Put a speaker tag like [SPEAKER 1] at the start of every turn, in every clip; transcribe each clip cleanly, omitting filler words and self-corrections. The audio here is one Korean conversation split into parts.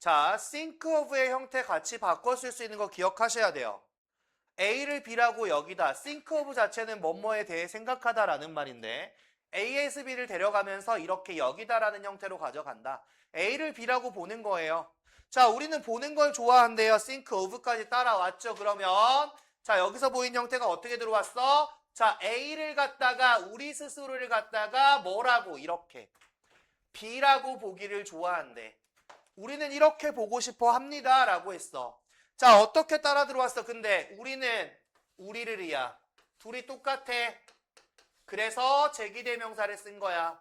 [SPEAKER 1] 자, think of의 형태 같이 바꿔 쓸 수 있는 거 기억하셔야 돼요. A를 B라고 여기다 think of 자체는 뭐뭐에 대해 생각하다라는 말인데 A에서 B를 데려가면서 이렇게 여기다라는 형태로 가져간다. A를 B라고 보는 거예요. 자, 우리는 보는 걸 좋아한대요. think of까지 따라왔죠. 그러면 자, 여기서 보인 형태가 어떻게 들어왔어? 자, A를 갖다가 우리 스스로를 갖다가 뭐라고 이렇게 B라고 보기를 좋아한대. 우리는 이렇게 보고 싶어 합니다. 라고 했어. 자, 어떻게 따라 들어왔어? 근데 우리는 우리를이야. 둘이 똑같아. 그래서 제기대명사를 쓴 거야.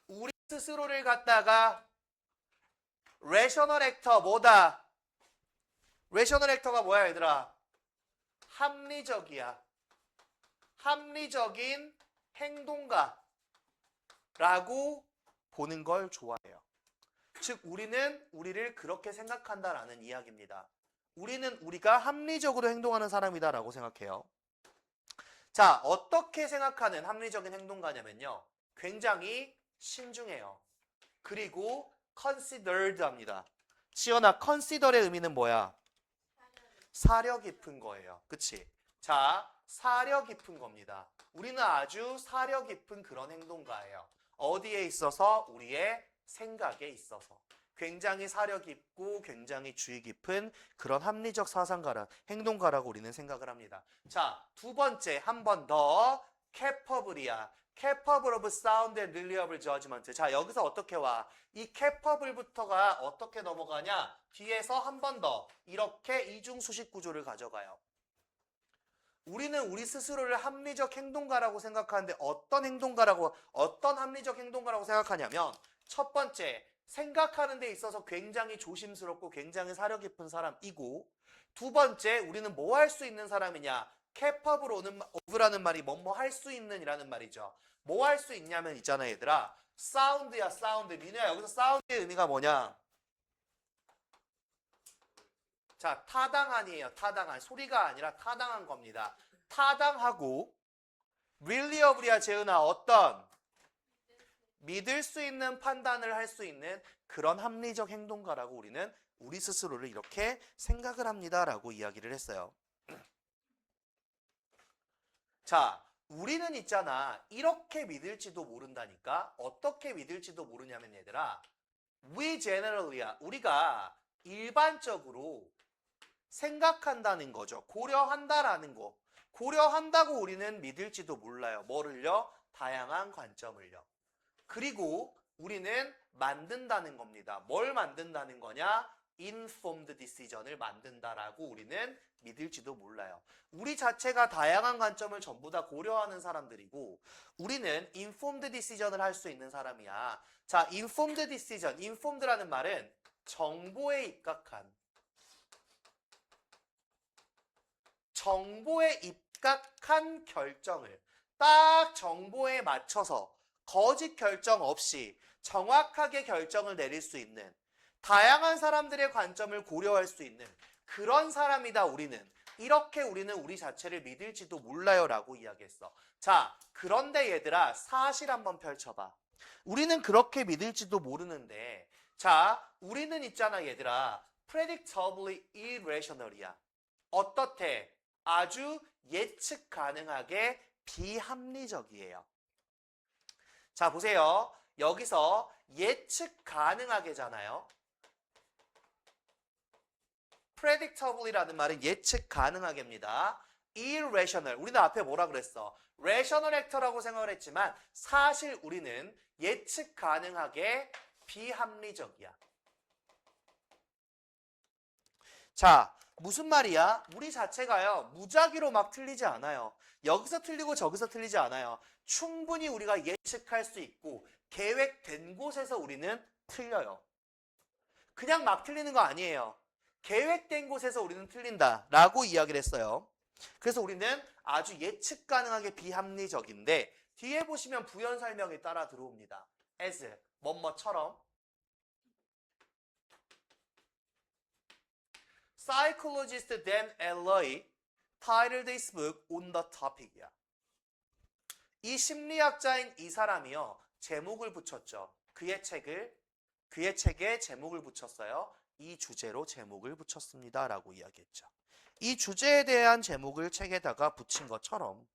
[SPEAKER 1] 우리 스스로를 갖다가 rational actor 뭐다? rational actor가 뭐야 얘들아? 합리적이야. 합리적인 행동가라고 보는 걸 좋아해요. 즉 우리는 우리를 그렇게 생각한다라는 이야기입니다. 우리는 우리가 합리적으로 행동하는 사람이다라고 생각해요. 자, 어떻게 생각하는 합리적인 행동가냐면요. 굉장히 신중해요. 그리고 considered 합니다. 지연아, consider의 의미는 뭐야? 사려 깊은 거예요. 그치? 자, 사려 깊은 겁니다. 우리는 아주 사려 깊은 그런 행동가예요. 어디에 있어서? 우리의 생각에 있어서. 굉장히 사려 깊고 굉장히 주의 깊은 그런 합리적 사상가라, 행동가라고 우리는 생각을 합니다. 자, 두 번째 한 번 더 capable이야. capable of sound and reliable judgment. 자, 여기서 어떻게 와? 이 capable부터가 어떻게 넘어가냐? 뒤에서 한 번 더 이렇게 이중수식 구조를 가져가요. 우리는 우리 스스로를 합리적 행동가라고 생각하는데 어떤 합리적 행동가라고 생각하냐면 첫 번째, 생각하는 데 있어서 굉장히 조심스럽고 굉장히 사려 깊은 사람이고 두 번째, 우리는 뭐 할 수 있는 사람이냐? capable of라는 말이 뭐뭐 할 수 있는 이라는 말이죠. 뭐 할 수 있냐면 있잖아 얘들아. 사운드야 사운드. 민우야 여기서 사운드의 의미가 뭐냐? 자, 타당한이에요. 타당한. 소리가 아니라 타당한 겁니다. 타당하고 reliable이야 재은아 어떤? 믿을 수 있는 판단을 할 수 있는 그런 합리적 행동가라고 우리는 우리 스스로를 이렇게 생각을 합니다라고 이야기를 했어요. 자, 우리는 있잖아. 이렇게 믿을지도 모른다니까. 어떻게 믿을지도 모르냐면 얘들아. We generally야. 우리가 일반적으로 생각한다는 거죠. 고려한다라는 거. 고려한다고 우리는 믿을지도 몰라요. 뭐를요? 다양한 관점을요. 그리고 우리는 만든다는 겁니다. 뭘 만든다는 거냐? informed decision을 만든다라고 우리는 믿을지도 몰라요. 우리 자체가 다양한 관점을 전부 다 고려하는 사람들이고 우리는 informed decision을 할 수 있는 사람이야. 자, informed decision, informed라는 말은 정보에 입각한 결정을 딱 정보에 맞춰서 거짓 결정 없이 정확하게 결정을 내릴 수 있는 다양한 사람들의 관점을 고려할 수 있는 그런 사람이다 우리는. 이렇게 우리는 우리 자체를 믿을지도 몰라요 라고 이야기했어. 자, 그런데 얘들아 사실 한번 펼쳐봐. 우리는 그렇게 믿을지도 모르는데 자, 우리는 있잖아 얘들아 predictably irrational이야. 어떻대? 아주 예측 가능하게 비합리적이에요. 자, 보세요. 여기서 예측 가능하게잖아요. predictably라는 말은 예측 가능하게입니다. irrational. 우리는 앞에 뭐라 그랬어? rational actor라고 생각을 했지만 사실 우리는 예측 가능하게 비합리적이야. 자, 무슨 말이야? 우리 자체가요. 무작위로 막 틀리지 않아요. 여기서 틀리고 저기서 틀리지 않아요. 충분히 우리가 예측할 수 있고 계획된 곳에서 우리는 틀려요. 그냥 막 틀리는 거 아니에요. 계획된 곳에서 우리는 틀린다라고 이야기를 했어요. 그래서 우리는 아주 예측 가능하게 비합리적인데 뒤에 보시면 부연 설명이 따라 들어옵니다. as, 뭐뭐처럼. Psychologist Dan Elloy titled his book on the topic이야. 이 심리학자인 이 사람이요. 제목을 붙였죠. 그의 책에 제목을 붙였어요. 이 주제로 제목을 붙였습니다. 라고 이야기했죠. 이 주제에 대한 제목을 책에다가 붙인 것처럼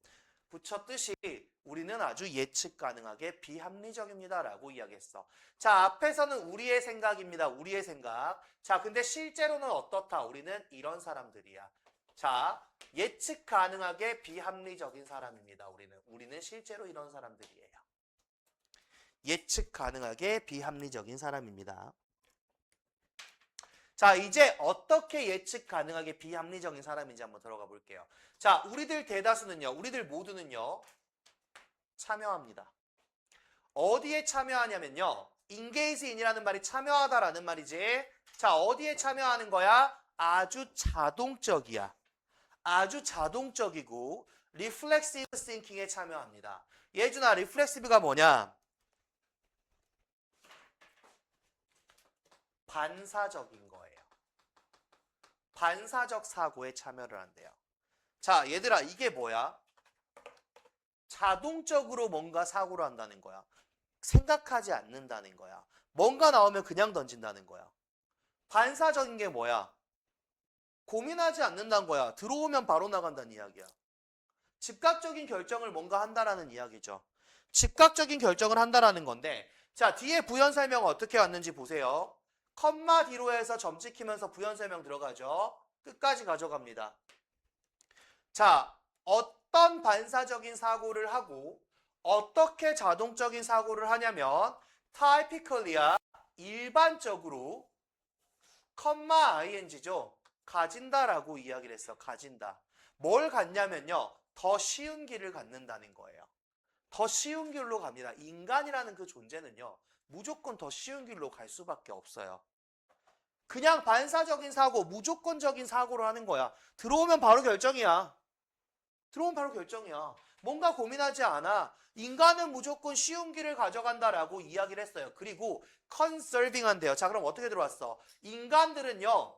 [SPEAKER 1] 붙였듯이 우리는 아주 예측 가능하게 비합리적입니다. 라고 이야기했어. 자, 앞에서는 우리의 생각입니다. 우리의 생각. 자, 근데 실제로는 어떻다? 우리는 이런 사람들이야. 자, 예측 가능하게 비합리적인 사람입니다. 우리는 실제로 이런 사람들이에요. 예측 가능하게 비합리적인 사람입니다. 자, 이제 어떻게 예측 가능하게 비합리적인 사람인지 한번 들어가 볼게요. 자, 우리들 대다수는요, 우리들 모두는요, 참여합니다. 어디에 참여하냐면요, engage in이라는 말이 참여하다라는 말이지. 자, 어디에 참여하는 거야? 아주 자동적이야. 아주 자동적이고 reflexive thinking에 참여합니다. 예준아, reflexive가 뭐냐? 반사적인 거예요. 반사적 사고에 참여를 한대요. 자, 얘들아, 이게 뭐야? 자동적으로 뭔가 사고를 한다는 거야. 생각하지 않는다는 거야. 뭔가 나오면 그냥 던진다는 거야. 반사적인 게 뭐야? 고민하지 않는다는 거야. 들어오면 바로 나간다는 이야기야. 즉각적인 결정을 뭔가 한다라는 이야기죠. 즉각적인 결정을 한다라는 건데, 자, 뒤에 부연 설명 어떻게 왔는지 보세요. 컴마 뒤로 해서 점 찍히면서 부연 설명 들어가죠. 끝까지 가져갑니다. 자, 어떤 반사적인 사고를 하고 어떻게 자동적인 사고를 하냐면 typically야, 일반적으로 컴마 ing죠. 가진다라고 이야기를 했어. 가진다. 뭘 갖냐면요, 더 쉬운 길을 갖는다는 거예요. 더 쉬운 길로 갑니다. 인간이라는 그 존재는요, 무조건 더 쉬운 길로 갈 수밖에 없어요. 그냥 반사적인 사고, 무조건적인 사고를 하는 거야. 들어오면 바로 결정이야. 들어오면 바로 결정이야. 뭔가 고민하지 않아. 인간은 무조건 쉬운 길을 가져간다라고 이야기를 했어요. 그리고 컨설빙 한대요. 자, 그럼 어떻게 들어왔어? 인간들은요,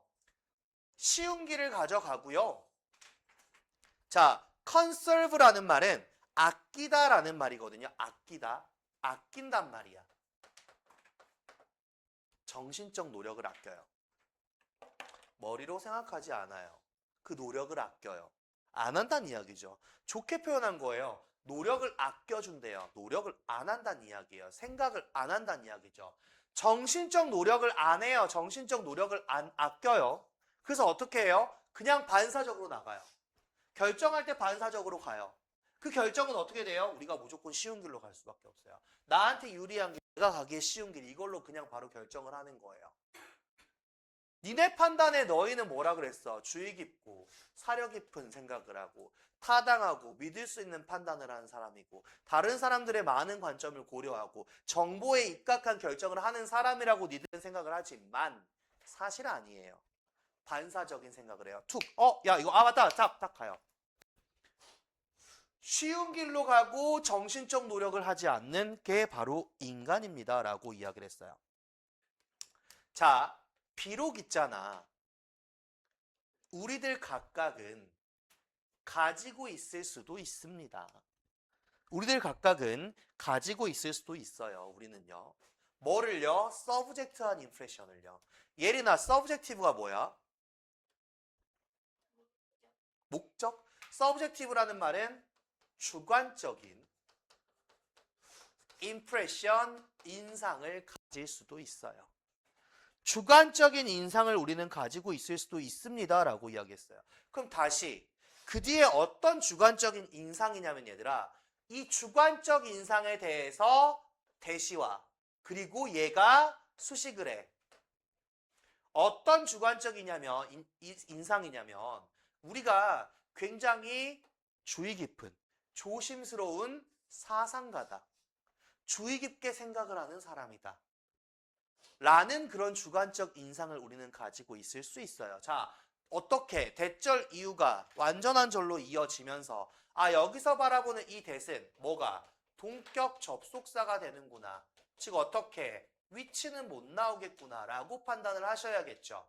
[SPEAKER 1] 쉬운 길을 가져가고요. 자, conserve라는 말은 아끼다라는 말이거든요. 아끼다. 아낀단 말이야. 정신적 노력을 아껴요. 머리로 생각하지 않아요. 그 노력을 아껴요. 안 한다는 이야기죠. 좋게 표현한 거예요. 노력을 아껴준대요. 노력을 안 한다는 이야기예요. 생각을 안 한다는 이야기죠. 정신적 노력을 안 해요. 정신적 노력을 안 아껴요. 그래서 어떻게 해요? 그냥 반사적으로 나가요. 결정할 때 반사적으로 가요. 그 결정은 어떻게 돼요? 우리가 무조건 쉬운 길로 갈 수밖에 없어요. 나한테 유리한 길, 내가 가기에 쉬운 길, 이걸로 그냥 바로 결정을 하는 거예요. 니네 판단에 너희는 뭐라 그랬어? 주의 깊고 사려 깊은 생각을 하고 타당하고 믿을 수 있는 판단을 하는 사람이고 다른 사람들의 많은 관점을 고려하고 정보에 입각한 결정을 하는 사람이라고 니들은 생각을 하지만 사실 아니에요. 반사적인 생각을 해요. 툭, 야 이거 맞다, 딱 가요. 쉬운 길로 가고 정신적 노력을 하지 않는 게 바로 인간입니다 라고 이야기를 했어요. 자, 비록 있잖아, 우리들 각각은 가지고 있을 수도 있습니다. 우리들 각각은 가지고 있을 수도 있어요. 우리는요. 뭐를요? 서브젝트한 임프레션을요. 예리나, 서브젝티브가 뭐야? 목적? 서브젝티브라는 말은 주관적인 임프레션, 인상을 가질 수도 있어요. 주관적인 인상을 우리는 가지고 있을 수도 있습니다 라고 이야기했어요. 그럼 다시 그 뒤에 어떤 주관적인 인상이냐면 얘들아, 이 주관적 인상에 대해서 대시와 그리고 얘가 수식을 해. 어떤 주관적이냐면 인상이냐면 우리가 굉장히 주의 깊은 조심스러운 사상가다. 주의 깊게 생각을 하는 사람이다. 라는 그런 주관적 인상을 우리는 가지고 있을 수 있어요. 자, 어떻게 대절 이유가 완전한 절로 이어지면서 여기서 바라보는 이 대은 뭐가? 동격 접속사가 되는구나. 즉 어떻게? 위치는 못 나오겠구나 라고 판단을 하셔야겠죠.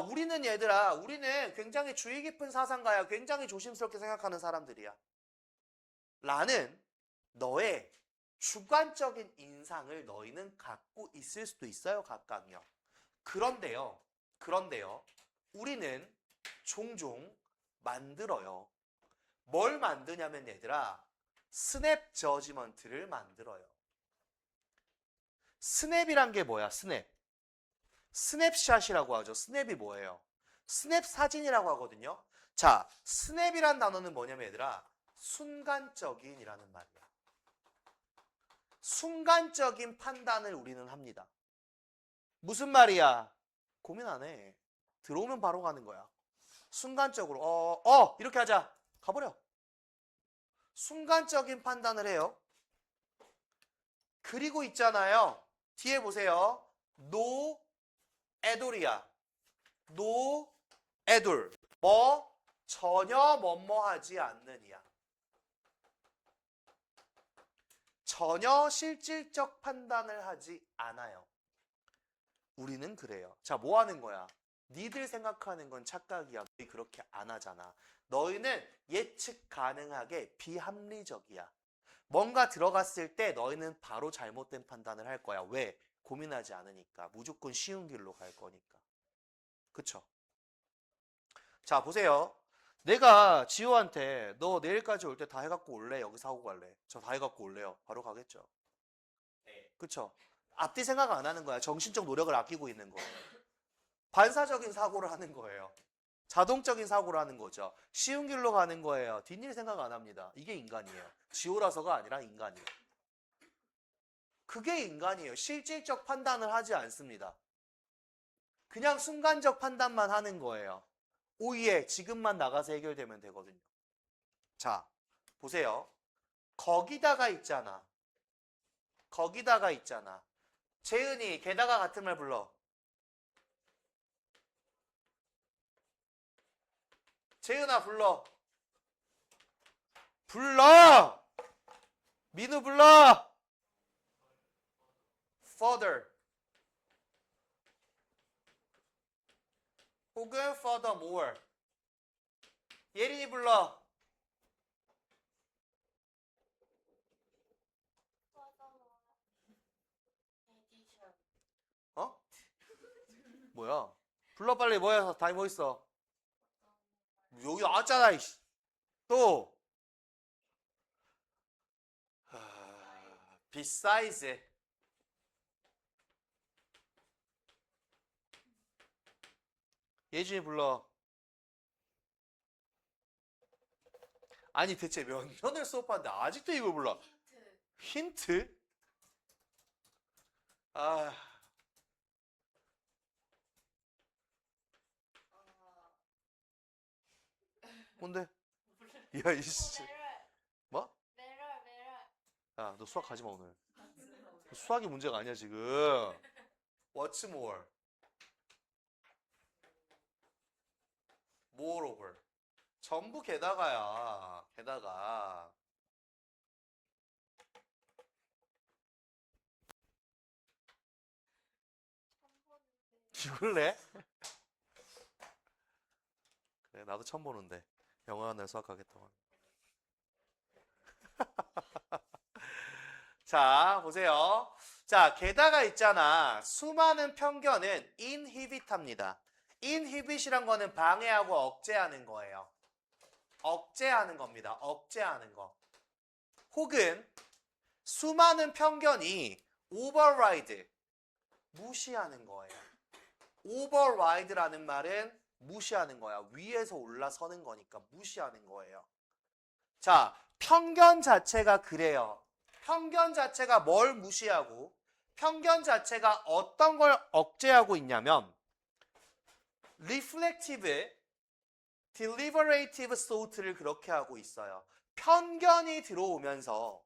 [SPEAKER 1] 우리는 얘들아, 우리는 굉장히 주의 깊은 사상가야. 굉장히 조심스럽게 생각하는 사람들이야. 라는 너의 주관적인 인상을 너희는 갖고 있을 수도 있어요, 각각요. 그런데요, 우리는 종종 만들어요. 뭘 만드냐면 얘들아, 스냅 저지먼트를 만들어요. 스냅이란 게 뭐야, 스냅? 스냅샷이라고 하죠. 스냅이 뭐예요? 스냅 사진이라고 하거든요. 자, 스냅이란 단어는 뭐냐면 얘들아, 순간적인이라는 말이야. 순간적인 판단을 우리는 합니다. 무슨 말이야? 고민 안 해. 들어오면 바로 가는 거야. 순간적으로 이렇게 하자. 가버려. 순간적인 판단을 해요. 그리고 있잖아요. 뒤에 보세요. 노 애돌이야. 노 애돌. 뭐? 전혀 뭐뭐하지 않는 이야. 전혀 실질적 판단을 하지 않아요. 우리는 그래요. 자, 뭐 하는 거야? 니들 생각하는 건 착각이야. 너희 그렇게 안 하잖아. 너희는 예측 가능하게 비합리적이야. 뭔가 들어갔을 때 너희는 바로 잘못된 판단을 할 거야. 왜? 고민하지 않으니까. 무조건 쉬운 길로 갈 거니까. 그쵸? 자, 보세요. 내가 지호한테 너 내일까지 올 때 다 해갖고 올래? 여기서 하고 갈래? 저 다 해갖고 올래요. 바로 가겠죠. 그쵸? 앞뒤 생각 안 하는 거야. 정신적 노력을 아끼고 있는 거예요. 반사적인 사고를 하는 거예요. 자동적인 사고를 하는 거죠. 쉬운 길로 가는 거예요. 뒷일 생각 안 합니다. 이게 인간이에요. 지호라서가 아니라 인간이에요. 그게 인간이에요. 실질적 판단을 하지 않습니다. 그냥 순간적 판단만 하는 거예요. 오예, 지금만 나가서 해결되면 되거든요. 자, 보세요. 거기다가 있잖아. 재은이, 게다가 같은 말 불러. 재은아, 불러. 민우 불러. further. 혹은 furthermore. 예린이 불러. 어? 뭐야? 불러 빨리. 뭐야? 다 뭐 있어? 여기 왔잖아. 이씨. 또 besides. 예준이 불러. 아니 대체 몇 년을 수업하는데 아직도 이걸 몰라? 힌트? 아, 뭔데? 야 이씨. 뭐? 야 너 수학 가지 마 오늘. 수학이 문제가 아니야 지금. What's more? Moreover. 전부 게다가야. 게다가. 죽을래? 그래 나도 처음 보는데. 영원한 날 수학하겠다고. 자 보세요. 자 게다가 있잖아. 수많은 편견은 inhibit합니다. inhibit이란 거는 방해하고 억제하는 거예요. 억제하는 겁니다. 억제하는 거. 혹은 수많은 편견이 override, 무시하는 거예요. override라는 말은 무시하는 거야. 위에서 올라서는 거니까 무시하는 거예요. 자, 편견 자체가 그래요. 편견 자체가 뭘 무시하고 편견 자체가 어떤 걸 억제하고 있냐면 reflective, deliberative thought를 그렇게 하고 있어요. 편견이 들어오면서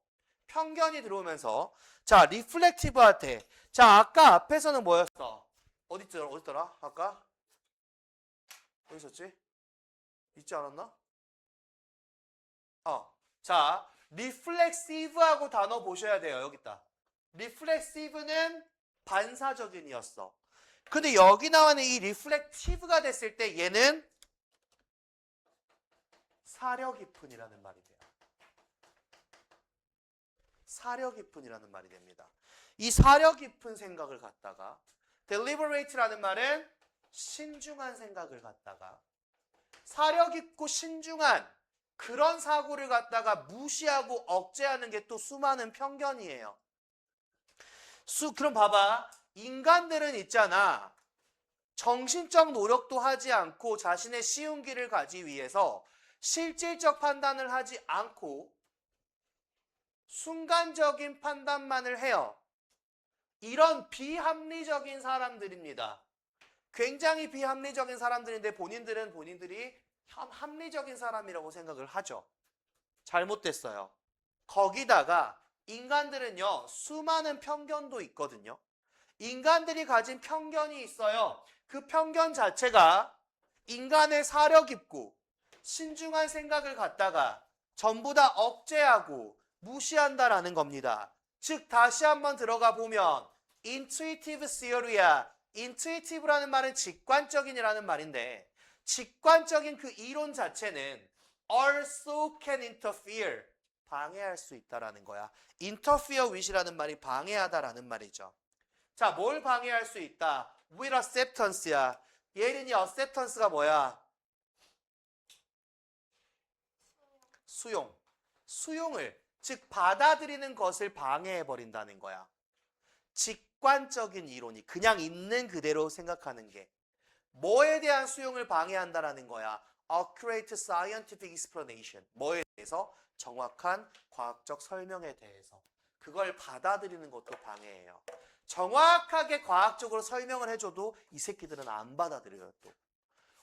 [SPEAKER 1] 자, reflective한테 자, 아까 앞에서는 뭐였어? 어딨더라? 아까? 어디 있었지? 있지 않았나? 자, reflexive하고 단어 보셔야 돼요. 여기 있다. reflexive는 반사적인이었어. 근데 여기 나오는 이 reflective가 됐을 때 얘는 사려 깊은이라는 말이 돼요. 사려 깊은이라는 말이 됩니다. 이 사려 깊은 생각을 갖다가 deliberate라는 말은 신중한 생각을 갖다가 사려 깊고 신중한 그런 사고를 갖다가 무시하고 억제하는 게 또 수많은 편견이에요. 그럼 봐봐. 인간들은 있잖아. 정신적 노력도 하지 않고 자신의 쉬운 길을 가기 위해서 실질적 판단을 하지 않고 순간적인 판단만을 해요. 이런 비합리적인 사람들입니다. 굉장히 비합리적인 사람들인데 본인들은 본인들이 합리적인 사람이라고 생각을 하죠. 잘못됐어요. 거기다가 인간들은요, 수많은 편견도 있거든요. 인간들이 가진 편견이 있어요. 그 편견 자체가 인간의 사려 깊고 신중한 생각을 갖다가 전부 다 억제하고 무시한다라는 겁니다. 즉 다시 한번 들어가 보면 intuitive theory야. intuitive라는 말은 직관적인이라는 말인데 직관적인 그 이론 자체는 also can interfere. 방해할 수 있다라는 거야. interfere with이라는 말이 방해하다라는 말이죠. 자, 뭘 방해할 수 있다? with acceptance야. 예린이 acceptance가 뭐야? 수용. 수용을, 즉 받아들이는 것을 방해해버린다는 거야. 직관적인 이론이 그냥 있는 그대로 생각하는 게 뭐에 대한 수용을 방해한다라는 거야? accurate scientific explanation. 뭐에 대해서? 정확한 과학적 설명에 대해서. 그걸 받아들이는 것도 방해해요. 정확하게 과학적으로 설명을 해줘도 이 새끼들은 안 받아들여요. 또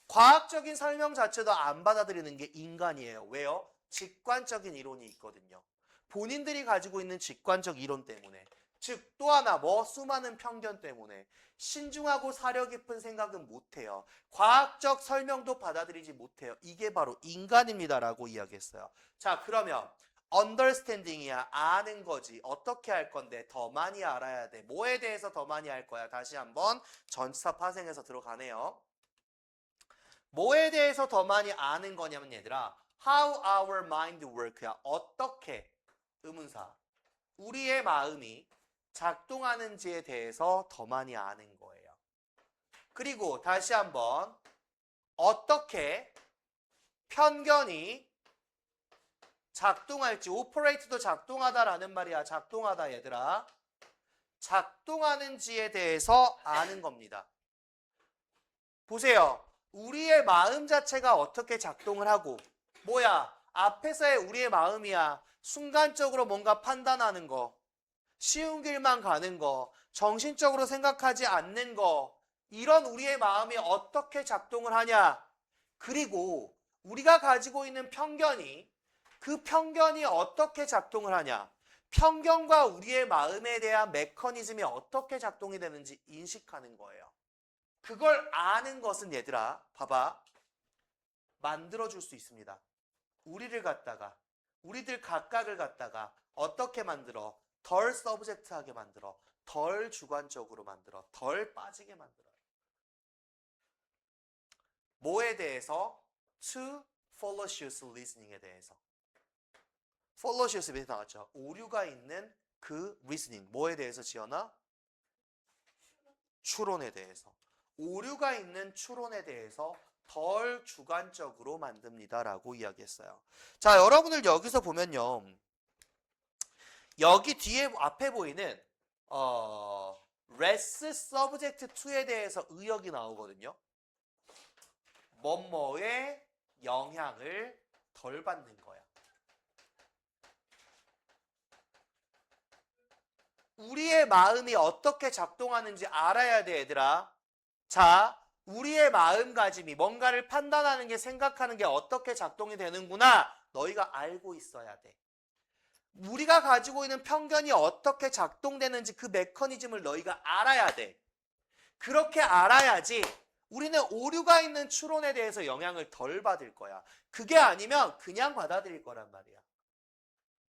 [SPEAKER 1] 과학적인 설명 자체도 안 받아들이는 게 인간이에요. 왜요? 직관적인 이론이 있거든요. 본인들이 가지고 있는 직관적 이론 때문에. 즉 또 하나 수많은 편견 때문에 신중하고 사려 깊은 생각은 못해요. 과학적 설명도 받아들이지 못해요. 이게 바로 인간입니다라고 이야기했어요. 자, 그러면 understanding이야. 아는 거지. 어떻게 할 건데? 더 많이 알아야 돼. 뭐에 대해서 더 많이 할 거야? 다시 한번 전치사 파생해서 들어가네요. 뭐에 대해서 더 많이 아는 거냐면 얘들아, how our mind work야. 어떻게, 의문사, 우리의 마음이 작동하는지에 대해서 더 많이 아는 거예요. 그리고 다시 한번 어떻게 편견이 작동할지, operate도 작동하다라는 말이야. 작동하다 얘들아. 작동하는지에 대해서 아는 겁니다. 보세요. 우리의 마음 자체가 어떻게 작동을 하고 뭐야? 앞에서의 우리의 마음이야. 순간적으로 뭔가 판단하는 거. 쉬운 길만 가는 거. 정신적으로 생각하지 않는 거. 이런 우리의 마음이 어떻게 작동을 하냐? 그리고 우리가 가지고 있는 편견이 그 편견이 어떻게 작동을 하냐? 편견과 우리의 마음에 대한 메커니즘이 어떻게 작동이 되는지 인식하는 거예요. 그걸 아는 것은 얘들아, 봐봐. 만들어줄 수 있습니다. 우리를 갖다가, 우리들 각각을 갖다가 어떻게 만들어? 덜 서브젝트하게 만들어. 덜 주관적으로 만들어. 덜 빠지게 만들어요. 뭐에 대해서? To fallacious reasoning에 대해서. fallacious 밑에 나왔죠. 오류가 있는 그 reasoning. 뭐에 대해서 지어나? 추론에 대해서. 오류가 있는 추론에 대해서 덜 주관적으로 만듭니다라고 이야기했어요. 자, 여러분들 여기서 보면요. 여기 뒤에 앞에 보이는 less subject to에 대해서 의역이 나오거든요. 뭐뭐의 영향을 덜 받는 거야. 우리의 마음이 어떻게 작동하는지 알아야 돼, 얘들아. 자, 우리의 마음가짐이 뭔가를 판단하는 게 생각하는 게 어떻게 작동이 되는구나. 너희가 알고 있어야 돼. 우리가 가지고 있는 편견이 어떻게 작동되는지 그 메커니즘을 너희가 알아야 돼. 그렇게 알아야지 우리는 오류가 있는 추론에 대해서 영향을 덜 받을 거야. 그게 아니면 그냥 받아들일 거란 말이야.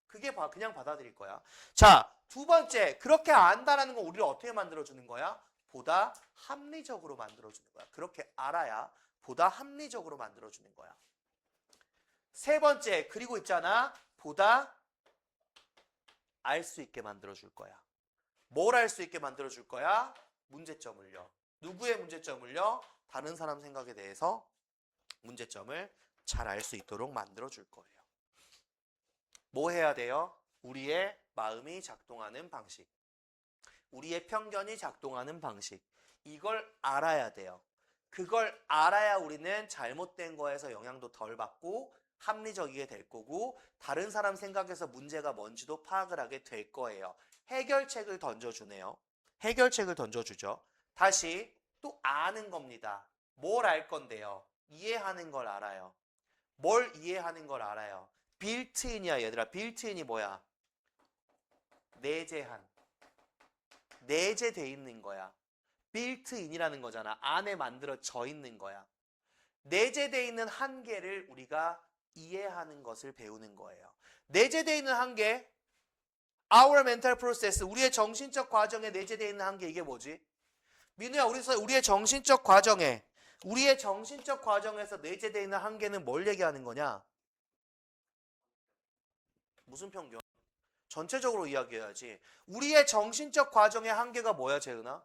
[SPEAKER 1] 그게 그냥 받아들일 거야. 자, 두 번째, 그렇게 안다라는 건 우리를 어떻게 만들어주는 거야? 보다 합리적으로 만들어주는 거야. 그렇게 알아야 보다 합리적으로 만들어주는 거야. 세 번째, 그리고 있잖아. 보다 알 수 있게 만들어 줄 거야. 뭘 알 수 있게 만들어 줄 거야? 문제점을요. 누구의 문제점을요? 다른 사람 생각에 대해서 문제점을 잘 알 수 있도록 만들어 줄 거예요. 뭐 해야 돼요? 우리의 마음이 작동하는 방식, 우리의 편견이 작동하는 방식, 이걸 알아야 돼요. 그걸 알아야 우리는 잘못된 거에서 영향도 덜 받고 합리적이게 될 거고 다른 사람 생각에서 문제가 뭔지도 파악을 하게 될 거예요. 해결책을 던져주네요. 해결책을 던져주죠. 다시 또 아는 겁니다. 뭘 알 건데요? 이해하는 걸 알아요. 뭘 이해하는 걸 알아요? 빌트인이야 얘들아. 빌트인이 뭐야? 내재한. 내재돼 있는 거야. 빌트인이라는 거잖아. 안에 만들어져 있는 거야. 내재돼 있는 한계를 우리가 이해하는 것을 배우는 거예요. 내재돼 있는 한계, our mental process, 우리의 정신적 과정에 내재돼 있는 한계, 이게 뭐지? 민우야, 우리의 정신적 과정에서 내재돼 있는 한계는 뭘 얘기하는 거냐? 무슨 편견? 전체적으로 이야기해야지. 우리의 정신적 과정의 한계가 뭐야, 재은아?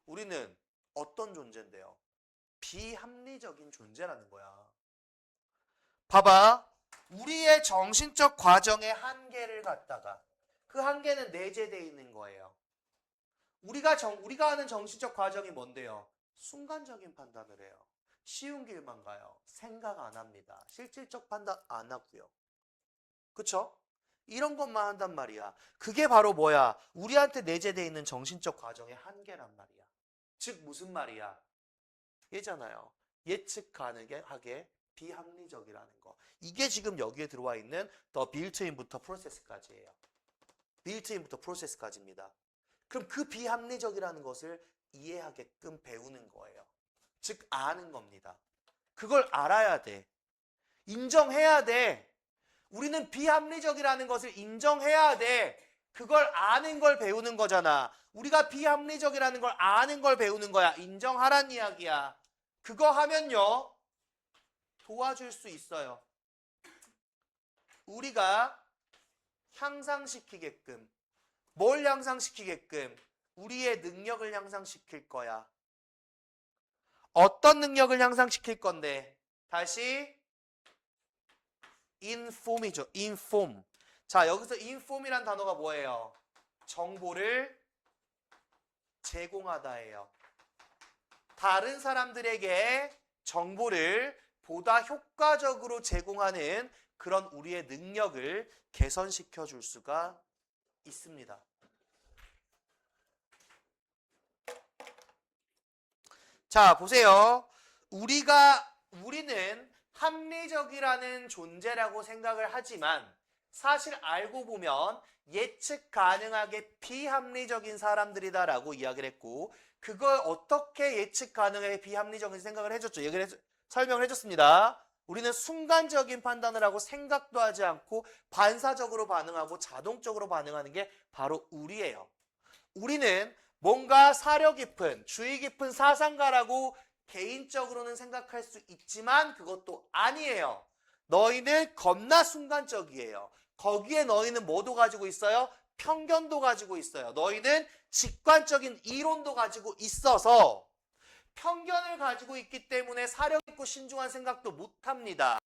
[SPEAKER 1] 우리는 어떤 존재인데요? 비합리적인 존재라는 거야. 봐봐. 우리의 정신적 과정의 한계를 갖다가 그 한계는 내재되어 있는 거예요. 우리가 하는 정신적 과정이 뭔데요? 순간적인 판단을 해요. 쉬운 길만 가요. 생각 안 합니다. 실질적 판단 안 하고요. 그쵸? 이런 것만 한단 말이야. 그게 바로 뭐야? 우리한테 내재되어 있는 정신적 과정의 한계란 말이야. 즉 무슨 말이야? 얘잖아요. 예측 가능하게 비합리적이라는 거. 이게 지금 여기에 들어와 있는 더 빌트인부터 프로세스까지예요. 빌트인부터 프로세스까지입니다. 그럼 그 비합리적이라는 것을 이해하게끔 배우는 거예요. 즉 아는 겁니다. 그걸 알아야 돼. 인정해야 돼. 우리는 비합리적이라는 것을 인정해야 돼. 그걸 아는 걸 배우는 거잖아. 우리가 비합리적이라는 걸 아는 걸 배우는 거야. 인정하란 이야기야. 그거 하면요, 도와줄 수 있어요. 우리가 향상시키게끔. 뭘 향상시키게끔? 우리의 능력을 향상시킬 거야. 어떤 능력을 향상시킬 건데? 다시 inform이죠. inform. 자, 여기서 inform이란 단어가 뭐예요? 정보를 제공하다예요. 다른 사람들에게 정보를 보다 효과적으로 제공하는 그런 우리의 능력을 개선시켜 줄 수가 있습니다. 자, 보세요. 우리는 합리적이라는 존재라고 생각을 하지만 사실 알고 보면 예측 가능하게 비합리적인 사람들이다라고 이야기를 했고, 그걸 어떻게 예측 가능하게 비합리적인 생각을 해줬죠. 설명을 해줬습니다. 우리는 순간적인 판단을 하고 생각도 하지 않고 반사적으로 반응하고 자동적으로 반응하는 게 바로 우리예요. 우리는 뭔가 사려 깊은, 주의 깊은 사상가라고 개인적으로는 생각할 수 있지만 그것도 아니에요. 너희는 겁나 순간적이에요. 거기에 너희는 뭐도 가지고 있어요? 편견도 가지고 있어요. 너희는 직관적인 이론도 가지고 있어서 편견을 가지고 있기 때문에 사려 깊고 신중한 생각도 못합니다.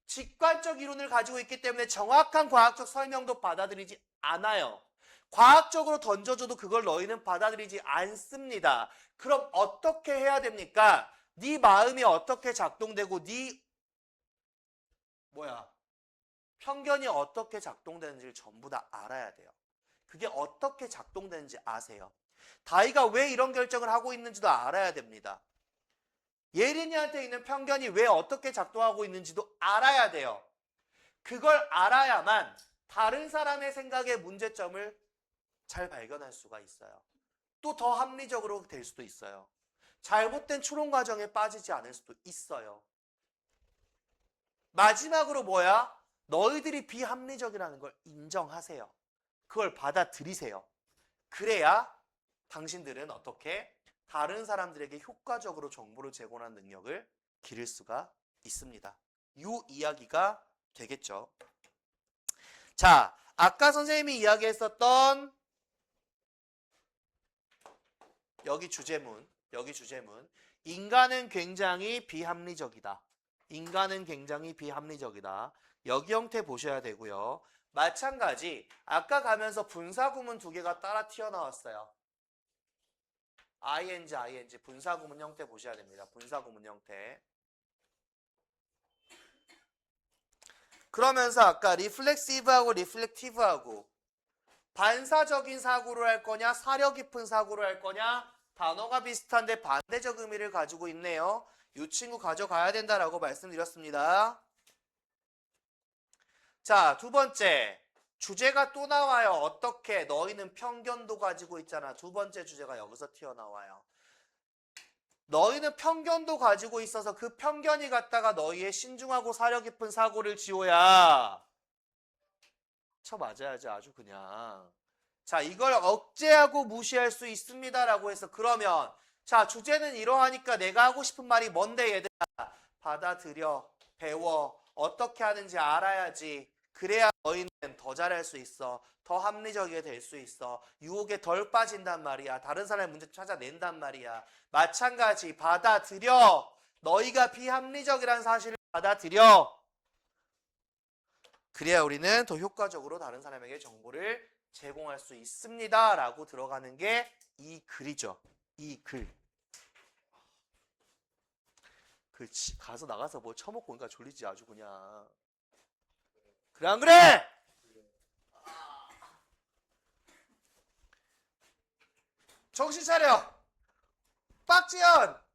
[SPEAKER 1] 직관적 이론을 가지고 있기 때문에 정확한 과학적 설명도 받아들이지 않아요. 과학적으로 던져줘도 그걸 너희는 받아들이지 않습니다. 그럼 어떻게 해야 됩니까? 네 마음이 어떻게 작동되고 편견이 어떻게 작동되는지를 전부 다 알아야 돼요. 그게 어떻게 작동되는지 아세요. 다이가 왜 이런 결정을 하고 있는지도 알아야 됩니다. 예린이한테 있는 편견이 왜 어떻게 작동하고 있는지도 알아야 돼요. 그걸 알아야만 다른 사람의 생각의 문제점을 잘 발견할 수가 있어요. 또 더 합리적으로 될 수도 있어요. 잘못된 추론 과정에 빠지지 않을 수도 있어요. 마지막으로 너희들이 비합리적이라는 걸 인정하세요. 그걸 받아들이세요. 그래야 당신들은 어떻게 다른 사람들에게 효과적으로 정보를 제공하는 능력을 기를 수가 있습니다. 이 이야기가 되겠죠. 자, 아까 선생님이 이야기했었던 여기 주제문. 인간은 굉장히 비합리적이다. 인간은 굉장히 비합리적이다. 여기 형태 보셔야 되고요. 마찬가지 아까 가면서 분사구문 두 개가 따라 튀어나왔어요. ing 분사구문 형태 보셔야 됩니다. 분사구문 형태. 그러면서 아까 리플렉시브하고 리플렉티브하고 반사적인 사고를 할 거냐 사려 깊은 사고를 할 거냐 단어가 비슷한데 반대적 의미를 가지고 있네요. 이 친구 가져가야 된다라고 말씀드렸습니다. 자, 두 번째 주제가 또 나와요. 어떻게? 너희는 편견도 가지고 있잖아. 두 번째 주제가 여기서 튀어나와요. 너희는 편견도 가지고 있어서 그 편견이 갖다가 너희의 신중하고 사려 깊은 사고를 지호야. 쳐 맞아야지 아주 그냥. 자, 이걸 억제하고 무시할 수 있습니다라고 해서 그러면 자, 주제는 이러하니까 내가 하고 싶은 말이 뭔데 얘들아? 받아들여, 배워, 어떻게 하는지 알아야지. 그래야 너희는 더 잘할 수 있어. 더 합리적이게 될 수 있어. 유혹에 덜 빠진단 말이야. 다른 사람의 문제 찾아낸단 말이야. 마찬가지 받아들여. 너희가 비합리적이라는 사실을 받아들여. 그래야 우리는 더 효과적으로 다른 사람에게 정보를 제공할 수 있습니다. 라고 들어가는 게 이 글이죠. 이 글. 그렇지. 가서 나가서 뭐 처먹고 오니까 졸리지 아주 그냥. 그래 안 그래? 정신 차려. 빡지연.